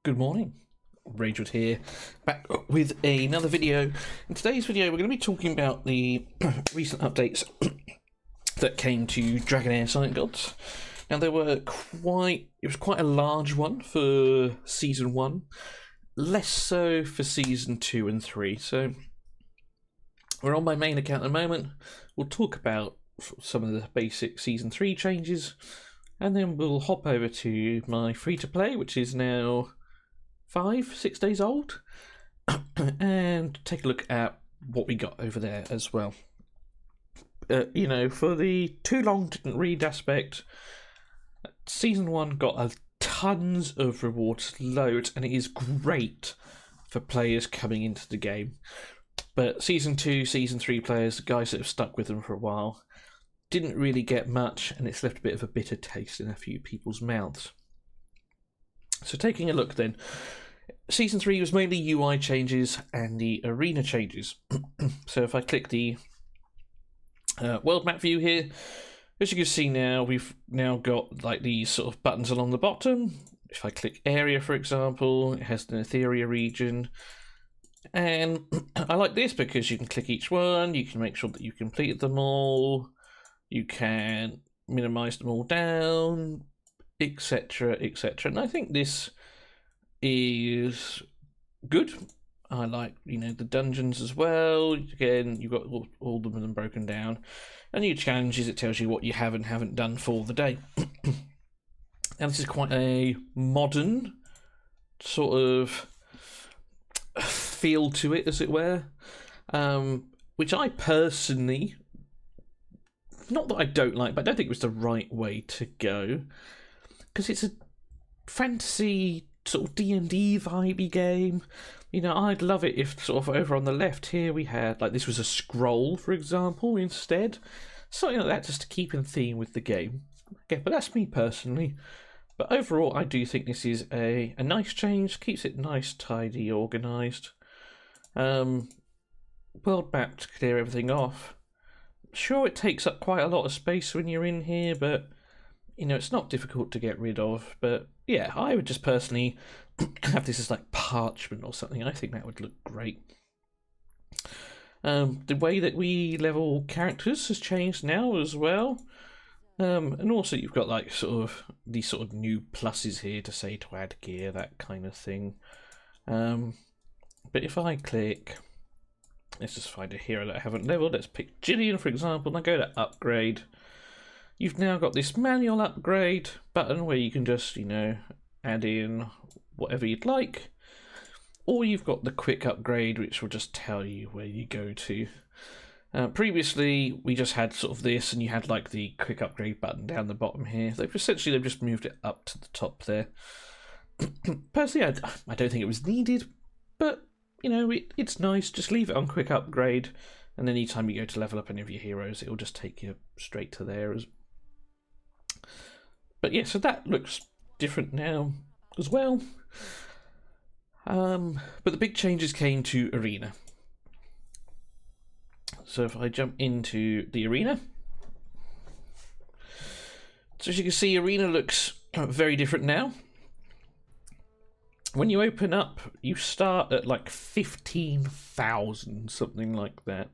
Good morning, Ragewood here, back with another video. In today's video we're going to be talking about the recent updates that came to Dragonheir Silent Gods. Now it was quite a large one for Season 1, less so for Season 2 and 3, so we're on my main account at the moment. We'll talk about some of the basic Season 3 changes, and then we'll hop over to my free-to-play, which is now 5-6 days old, and take a look at what we got over there as well. For the too long didn't read aspect, Season 1 got tons of rewards, loads, and it is great for players coming into the game. But Season 2, Season 3 players, the guys that have stuck with them for a while, didn't really get much, and it's left a bit of a bitter taste in a few people's mouths. So taking a look then, Season 3 was mainly UI changes and the arena changes. So if I click the world map view here, as you can see now, we've now got like these sort of buttons along the bottom. If I click area, for example, it has an Etheria region. And I like this because you can click each one, you can make sure that you completed them all, you can minimize them all down, etc, etc. And I think this is good. I like, the dungeons as well. Again, you've got all of them broken down. And new challenges, it tells you what you have and haven't done for the day. And this is quite a modern sort of feel to it, as it were, which I personally, not that I don't like, but I don't think it was the right way to go, because it's a fantasy sort of D&D vibey game. I'd love it if sort of over on the left here we had, like, this was a scroll, for example, instead. Something like that, just to keep in theme with the game. Okay, but that's me personally. But overall, I do think this is a nice change, keeps it nice, tidy, organised. World map to clear everything off. Sure, it takes up quite a lot of space when you're in here, but it's not difficult to get rid of. But yeah, I would just personally have this as like parchment or something. I think that would look great. The way that we level characters has changed now as well. And also you've got like these sort of new pluses here to say to add gear, that kind of thing. But if I click, let's just find a hero that I haven't leveled. Let's pick Jillian, for example, and I go to upgrade. You've now got this manual upgrade button where you can just, add in whatever you'd like. Or you've got the quick upgrade, which will just tell you where you go to. Previously, we just had sort of this, and you had like the quick upgrade button down the bottom here. They've just moved it up to the top there. Personally, I don't think it was needed, but it's nice. Just leave it on quick upgrade, and anytime you go to level up any of your heroes, it will just take you straight to there. But yeah, so that looks different now as well. But the big changes came to Arena. So if I jump into the Arena, so as you can see, Arena looks very different now. When you open up, you start at like 15,000, something like that.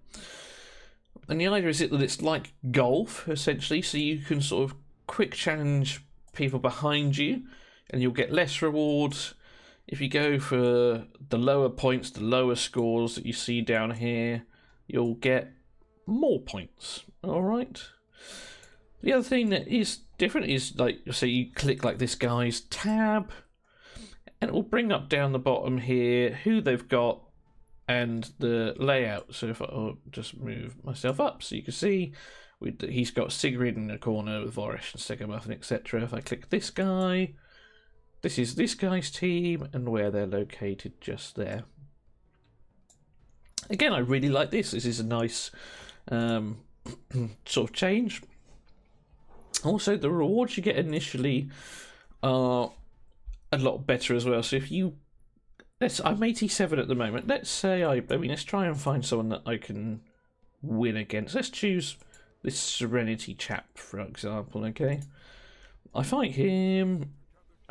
And the idea is that it's like golf, essentially, so you can sort of quick challenge people behind you, and you'll get less rewards. If you go for the lower points, the lower scores that you see down here, you'll get more points. Alright. The other thing that is different is, like, so you click like this guy's tab, and it will bring up down the bottom here who they've got and the layout. So if I'll just move myself up so you can see, he's got Sigrid in the corner with Voresh and Stegomuff, etc. If I click this guy, this is this guy's team and where they're located just there. Again, I really like this. This is a nice sort of change. Also, the rewards you get initially are a lot better as well. So if you, I'm 87 at the moment. Let's say let's try and find someone that I can win against. Let's choose this Serenity chap, for example. Okay, I fight him.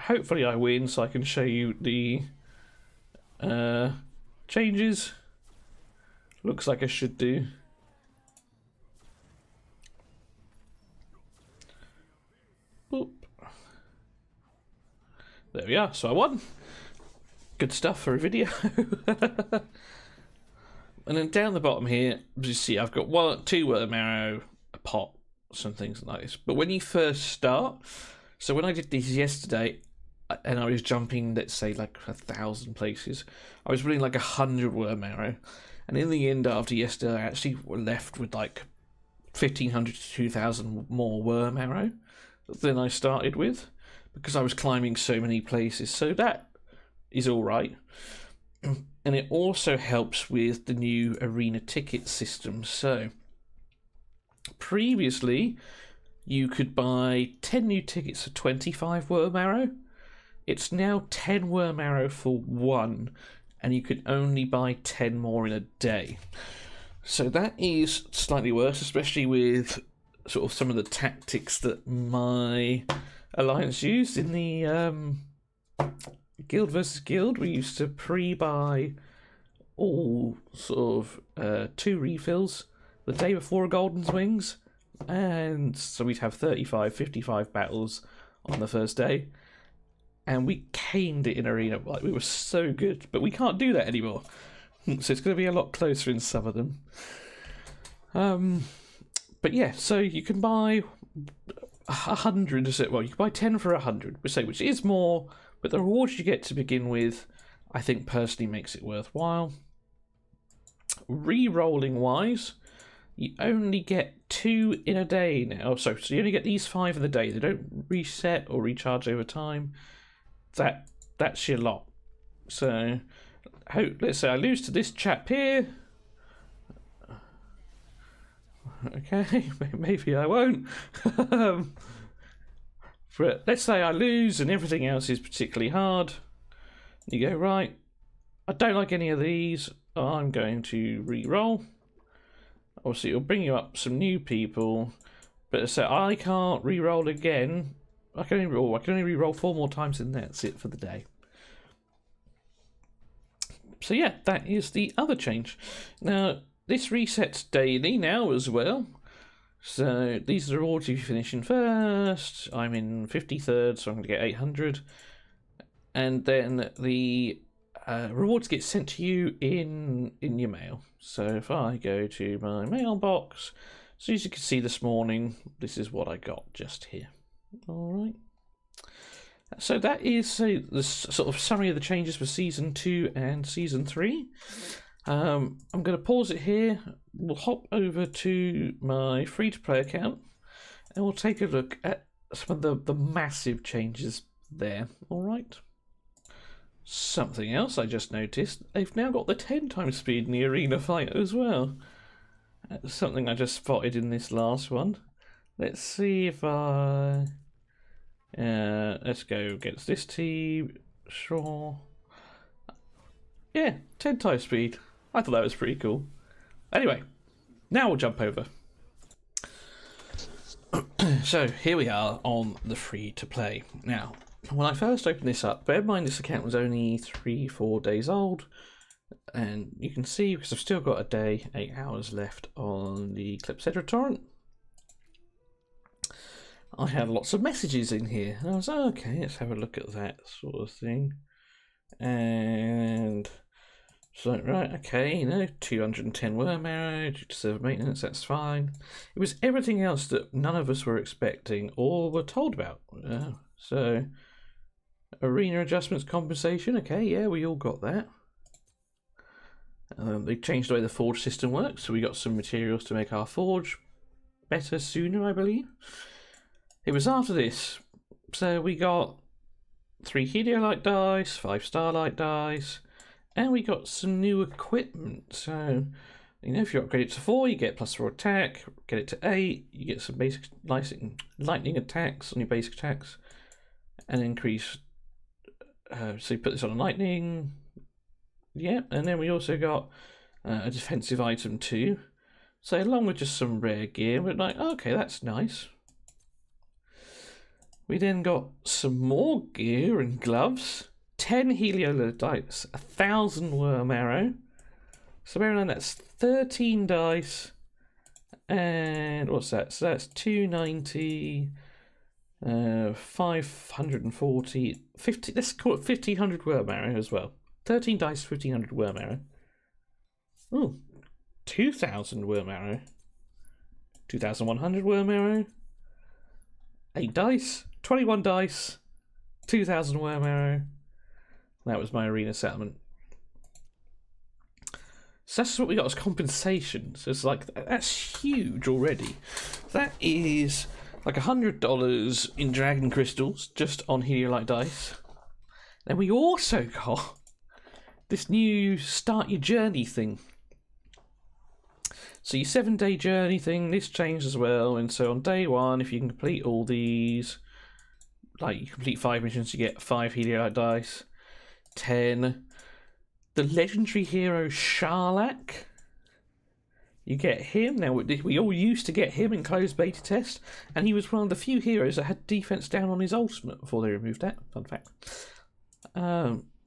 hopefully I win so I can show you the changes. Looks like I should do. Boop. There we are, so I won. Good stuff for a video. And then down the bottom here, as you see, I've got 2 worm arrow, a pot, some things like this. But when you first start, so when I did these yesterday, and I was jumping, let's say, like 1,000 places, I was running like 100 worm arrow. And in the end, after yesterday, I actually were left with like 1,500 to 2,000 more worm arrow than I started with, because I was climbing so many places. So that is all right. And it also helps with the new arena ticket system. So previously, you could buy 10 new tickets for 25 worm arrow. It's now 10 worm arrow for 1, and you can only buy 10 more in a day. So that is slightly worse, especially with sort of some of the tactics that my alliance used in the Guild versus Guild. We used to pre-buy all sort of 2 refills the day before a Golden's Wings, and so we'd have 35, 55 battles on the first day, and we caned it in arena. Like, we were so good, but we can't do that anymore. So it's going to be a lot closer in some of them. But yeah, so you can buy 100. Well, you can buy 10 for 100, which is more. But the rewards you get to begin with, I think personally makes it worthwhile. Re-rolling wise, you only get 2 in a day now. So you only get these 5 in the day. They don't reset or recharge over time. That's your lot. So let's say I lose to this chap here. Okay, maybe I won't. But let's say I lose and everything else is particularly hard. You go, right, I don't like any of these. I'm going to re-roll. Obviously, it'll bring you up some new people. But so I can't re-roll again. I can only re-roll 4 more times, and that's it for the day. So yeah, that is the other change. Now, this resets daily now as well. So these are the rewards if you finish in first. I'm in 53rd, so I'm going to get 800. And then the rewards get sent to you in your mail. So if I go to my mailbox, so as you can see this morning, this is what I got just here. All right. So that is the sort of summary of the changes for Season 2 and Season 3. I'm going to pause it here. We'll hop over to my free-to-play account and we'll take a look at some of the massive changes there. All right. Something else I just noticed, they've now got the 10 times speed in the arena fight as well. That's something I just spotted in this last one. Let's see if I... let's go against this team. Sure. Yeah, 10 times speed. I thought that was pretty cool. Anyway, now we'll jump over. So here we are on the free to play. Now, when I first opened this up, bear in mind this account was only 3-4 days old, and you can see because I've still got a day, 8 hours left on the Clipsedra torrent. I had lots of messages in here, and I was like, okay, let's have a look at that sort of thing. And so, right, okay, 210 worm arrow due to server maintenance, that's fine. It was everything else that none of us were expecting or were told about. So, arena adjustments compensation, okay, yeah, we all got that. They changed the way the forge system works, so we got some materials to make our forge better sooner, I believe. It was after this, so we got 3 Heliolite dice, 5 Starlight dice, and we got some new equipment. So, if you upgrade it to 4, you get +4 attack. Get it to 8, you get some basic lightning attacks on your basic attacks, and increase. So you put this on a lightning. Yeah, and then we also got a defensive item too. So along with just some rare gear, we're like, okay, that's nice. We then got some more gear and gloves. 10 Heliolite dice, 1,000 worm arrow. So bear in mind that's 13 dice. And what's that? So that's 290, 540, 50. Let's call it 1,500 worm arrow as well. 13 dice, 1,500 worm arrow. Oh, 2,000 worm arrow. 2,100 worm arrow. 8 dice, 21 dice, 2,000 worm arrow. That was my arena settlement. So that's what we got as compensation. So it's like, that's huge already. That is like $100 in dragon crystals just on Heliolite dice. Then we also got this new start your journey thing. So your 7-day journey thing, this changed as well. And so on day 1, if you can complete all these, like you complete 5 missions, you get 5 Heliolite dice. 10. The legendary hero Sharlak. You get him. Now, we all used to get him in closed beta test, and he was one of the few heroes that had defense down on his ultimate before they removed that. Fun fact.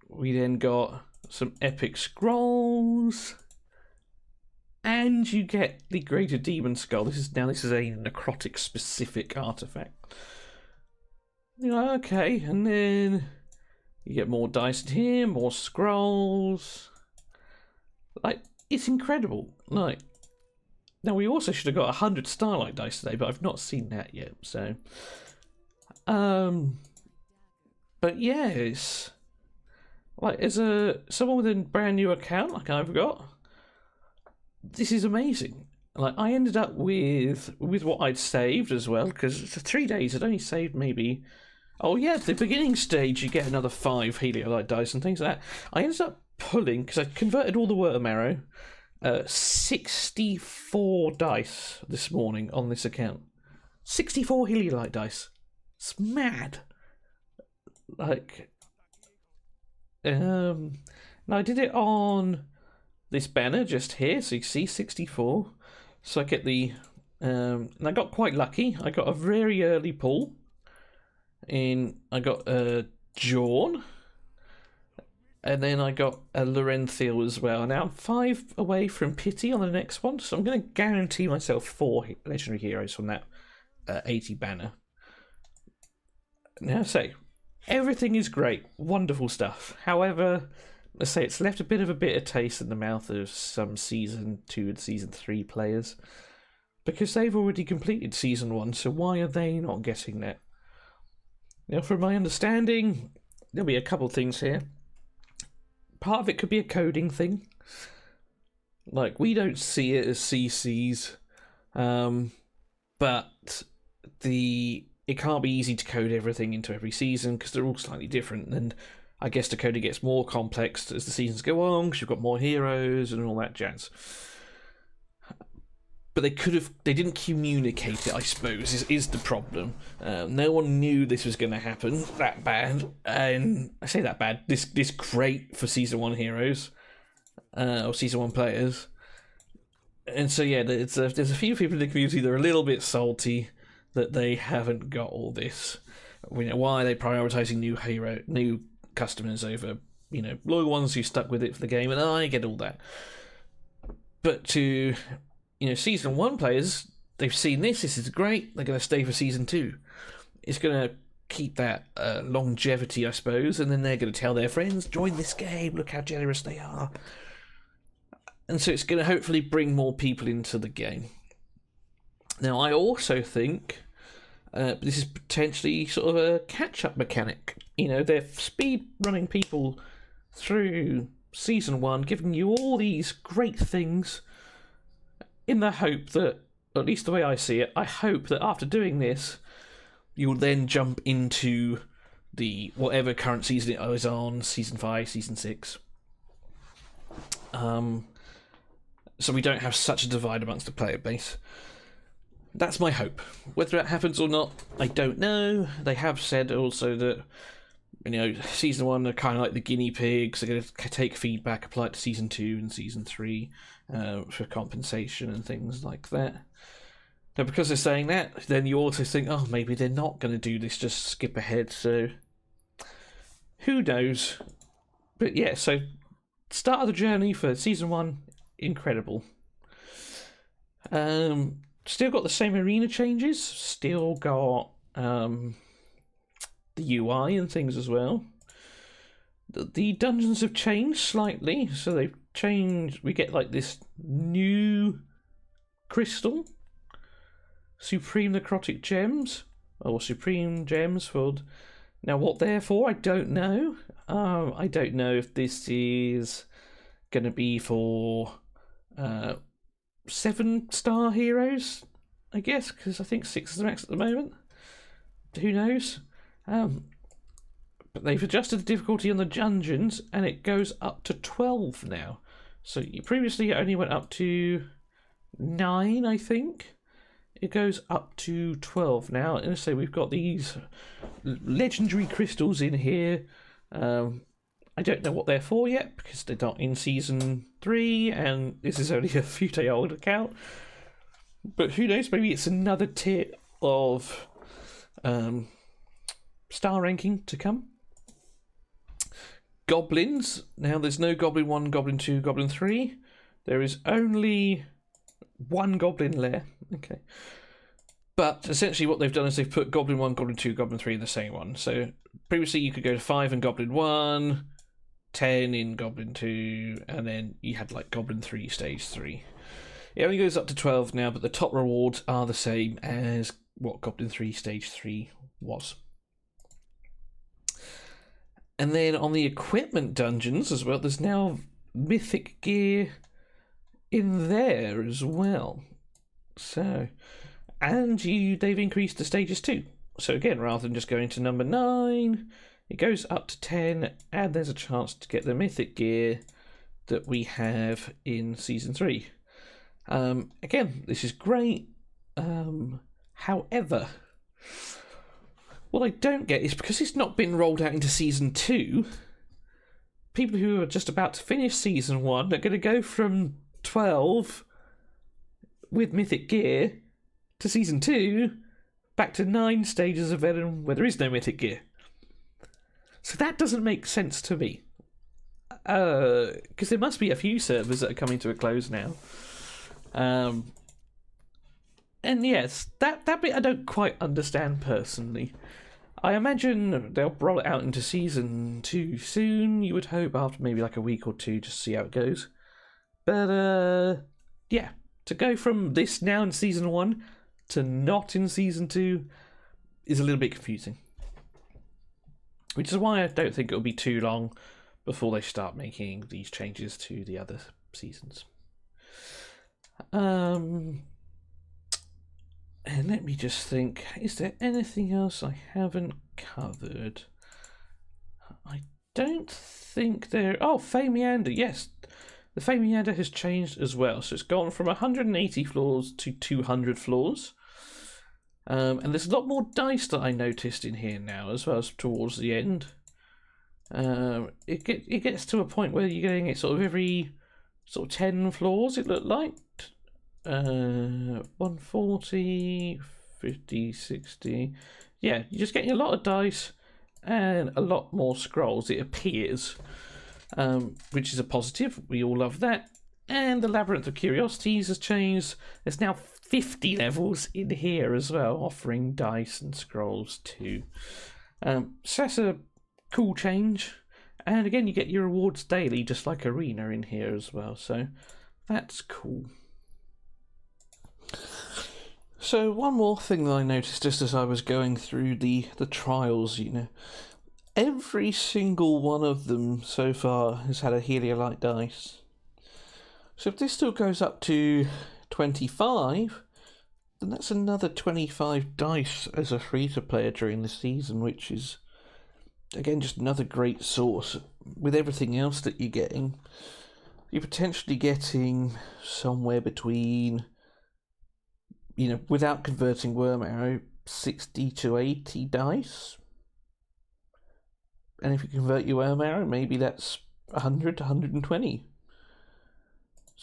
We then got some epic scrolls, and you get the Greater Demon Skull. This is a necrotic specific artifact. You're like, okay, and then you get more dice in here, more scrolls. Like, it's incredible. Like, now we also should have got 100 Starlight dice today, but I've not seen that yet. So, but yeah, it's like as someone with a brand new account like I've got, this is amazing. Like, I ended up with what I'd saved as well, because for 3 days I'd only saved maybe. Oh yeah, at the beginning stage you get another 5 Heliolite dice and things like that. I ended up pulling, because I converted all the worm arrow, 64 dice this morning on this account. 64 Heliolite dice. It's mad. Like, now I did it on this banner just here, so you see 64. So I get the, and I got quite lucky. I got a very early pull. I got Jorn, and then I got a Lorenthiel as well. Now I'm 5 away from Pity on the next one, so I'm going to guarantee myself 4 legendary heroes from that 80 banner. Now, say everything is great, wonderful stuff. However, let's say it's left a bit of a bitter taste in the mouth of some Season 2 and Season 3 players, because they've already completed Season 1, so why are they not getting that? Now, from my understanding, there'll be a couple things here. Part of it could be a coding thing. Like, we don't see it as CCs, but it can't be easy to code everything into every season because they're all slightly different, and I guess the coding gets more complex as the seasons go on because you've got more heroes and all that jazz. But they didn't communicate it, I suppose, is the problem. No one knew this was going to happen that bad. And I say that bad, this great for Season 1 heroes, or Season 1 players. And so, yeah, there's a few people in the community that are a little bit salty that they haven't got all this. You know, why are they prioritising new customers over, loyal ones who stuck with it for the game? And I get all that. But to Season 1 players, they've seen this is great, they're going to stay for Season 2. It's going to keep that longevity, I suppose, and then they're going to tell their friends, join this game, look how generous they are. And so it's going to hopefully bring more people into the game. Now, I also think this is potentially sort of a catch-up mechanic. They're speed-running people through Season 1, giving you all these great things in the hope that, at least the way I see it, I hope that after doing this, you'll then jump into the whatever current season it is on, Season 5, Season 6. So we don't have such a divide amongst the player base. That's my hope. Whether that happens or not, I don't know. They have said also that, Season 1 are kind of like the guinea pigs. They're going to take feedback, apply it to Season 2 and Season 3 for compensation and things like that. Now, because they're saying that, then you also think, oh, maybe they're not going to do this, just skip ahead. So, who knows? But yeah, so start of the journey for Season 1, incredible. Still got the same arena changes, still got the UI and things as well. The dungeons have changed slightly, so they've changed. We get like this new crystal, Supreme Necrotic Gems, or Supreme Gems for. Now, what they're for, I don't know. I don't know if this is going to be for 7-star heroes, I guess, because I think 6 is the max at the moment. Who knows? But they've adjusted the difficulty on the dungeons, and it goes up to 12 now. So previously it only went up to 9, I think. It goes up to 12 now. And so we've got these legendary crystals in here. I don't know what they're for yet, because they're not in Season 3, and this is only a few day old account. But who knows, maybe it's another tier of star ranking to come. Goblins. Now, there's no Goblin 1, Goblin 2, Goblin 3. There is only one Goblin lair. Okay. But essentially what they've done is they've put Goblin 1, Goblin 2, Goblin 3 in the same one. So previously you could go to 5 in Goblin 1, 10 in Goblin 2, and then you had like Goblin 3 Stage 3. It only goes up to 12 now, but the top rewards are the same as what Goblin 3 Stage 3 was. And then on the equipment dungeons as well, there's now mythic gear in there as well. So, and they've increased the stages too. So again, rather than just going to number 9, it goes up to 10, and there's a chance to get the mythic gear that we have in Season 3. Again, this is great. However, what I don't get is, because it's not been rolled out into Season 2, people who are just about to finish Season 1 are going to go from 12 with mythic gear to Season 2 back to 9 stages of Venom where there is no mythic gear. So that doesn't make sense to me. Because there must be a few servers that are coming to a close now. And yes, that bit I don't quite understand personally. I imagine they'll roll it out into Season 2 soon, you would hope, after maybe like a week or two, just to see how it goes. But, yeah, to go from this now in Season 1 to not in Season 2 is a little bit confusing. Which is why I don't think it'll be too long before they start making these changes to the other seasons. And let me just think, is there anything else I haven't covered? I don't think there... Oh, Fey Meander, yes. The Fey Meander has changed as well. So it's gone from 180 floors to 200 floors. And there's a lot more dice that I noticed in here now as well as towards the end. It gets to a point where you're getting it sort of every 10 floors, it looked like. 140, 50, 60. Yeah, you're just getting a lot of dice and a lot more scrolls, it appears. Which is a positive. We all love that. And the Labyrinth of Curiosities has changed. There's now 50 levels in here as well, offering dice and scrolls too. So that's a cool change. And again, you get your rewards daily, just like Arena in here as well. So that's cool. So one more thing that I noticed just as I was going through the trials, every single one of them so far has had a Heliolite dice. So if this still goes up to 25, then that's another 25 dice as a free-to-player during the season, which is, again, just another great source. With everything else that you're getting, you're potentially getting somewhere between, without converting Worm Arrow, 60 to 80 dice. And if you convert your Worm Arrow, maybe that's 100 to 120.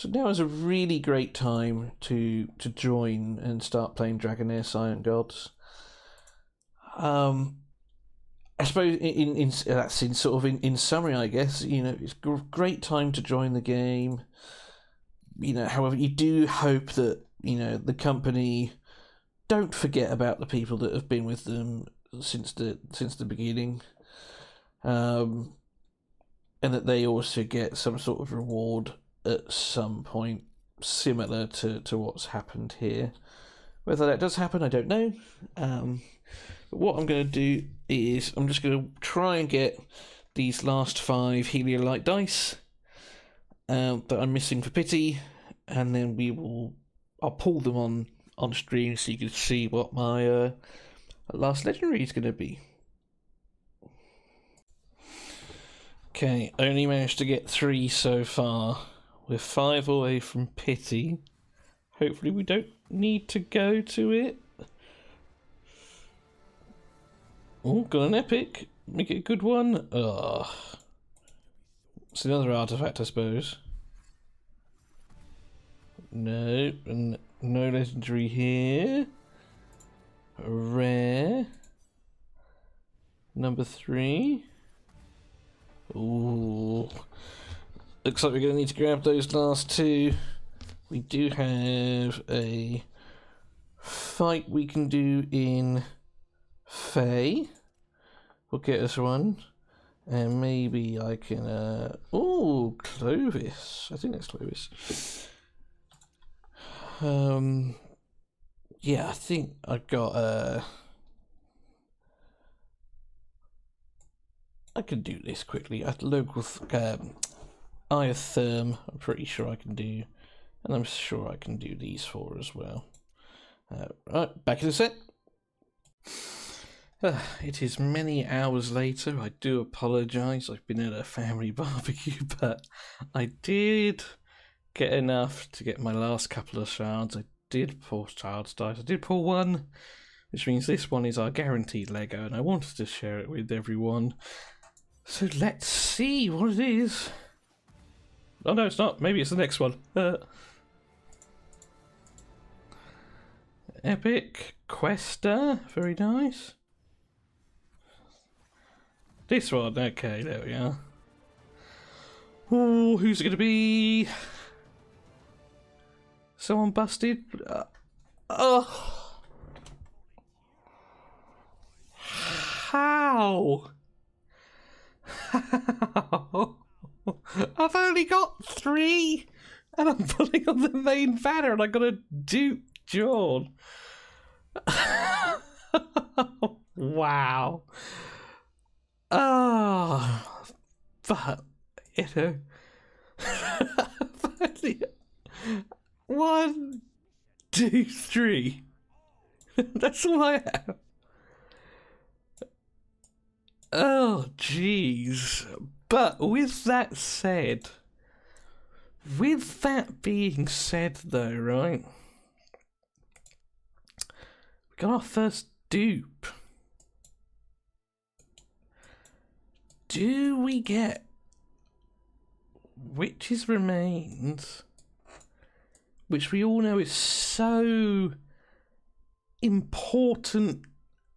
So now is a really great time to join and start playing Dragonheir Silent Gods. I suppose in summary, I guess, it's a great time to join the game. However, you do hope that the company don't forget about the people that have been with them since the beginning, and that they also get some sort of reward at some point, similar to what's happened here. Whether that does happen, I don't know. But what I'm going to do is I'm just going to try and get these last 5 Heliolite dice that I'm missing for pity, and then I'll pull them on stream so you can see what my last legendary is going to be. Okay, only managed to get 3 so far. We're 5 away from pity. Hopefully we don't need to go to it. Oh, got an epic. Make it a good one. Ugh. It's another artifact, I suppose. No, no legendary here. Rare. Number 3. Ooh. Looks like we're going to need to grab those last 2. We do have a fight we can do in Fae. Will get us one. And maybe I can... ooh, Clovis. I think that's Clovis. Yeah, I think I've got... I can do this quickly. At local Iotherm, I'm pretty sure I can do, and I'm sure I can do these 4 as well. Right, back in a sec. It is many hours later. I do apologise. I've been at a family barbecue, but I did get enough to get my last couple of shards. I did pull shards dice. I did pull 1, which means this one is our guaranteed Lego, and I wanted to share it with everyone. So let's see what it is. Oh no, it's not. Maybe it's the next one. Epic Quester, very nice. This one, okay, there we are. Oh, who's it going to be? Someone busted? Oh. How? How? I've only got 3, and I'm putting on the main banner, and I got a Duke John. Wow. Oh, but 1, 2, 3. That's all I have. Oh, jeez. But with that being said, though, right? We got our first dupe. Do we get Witch's Remains, which we all know is so important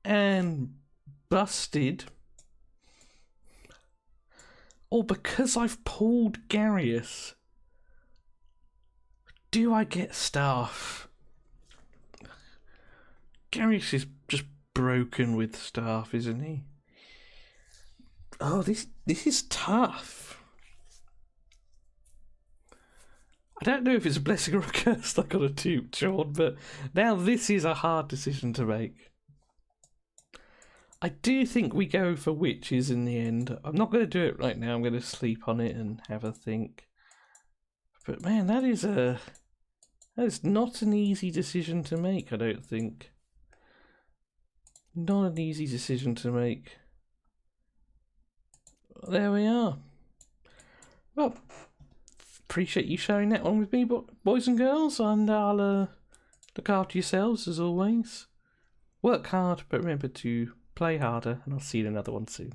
and busted? Or because I've pulled Garius, do I get staff? Garius is just broken with staff, isn't he? Oh, this is tough. I don't know if it's a blessing or a curse I got a dupe, John, but now this is a hard decision to make. I do think we go for witches in the end. I'm not going to do it right now. I'm going to sleep on it and have a think. But man, that is not an easy decision to make, I don't think. Not an easy decision to make. There we are. Well, appreciate you sharing that one with me, boys and girls, and I'll look after yourselves as always. Work hard, but remember to play harder, and I'll see you in another one soon.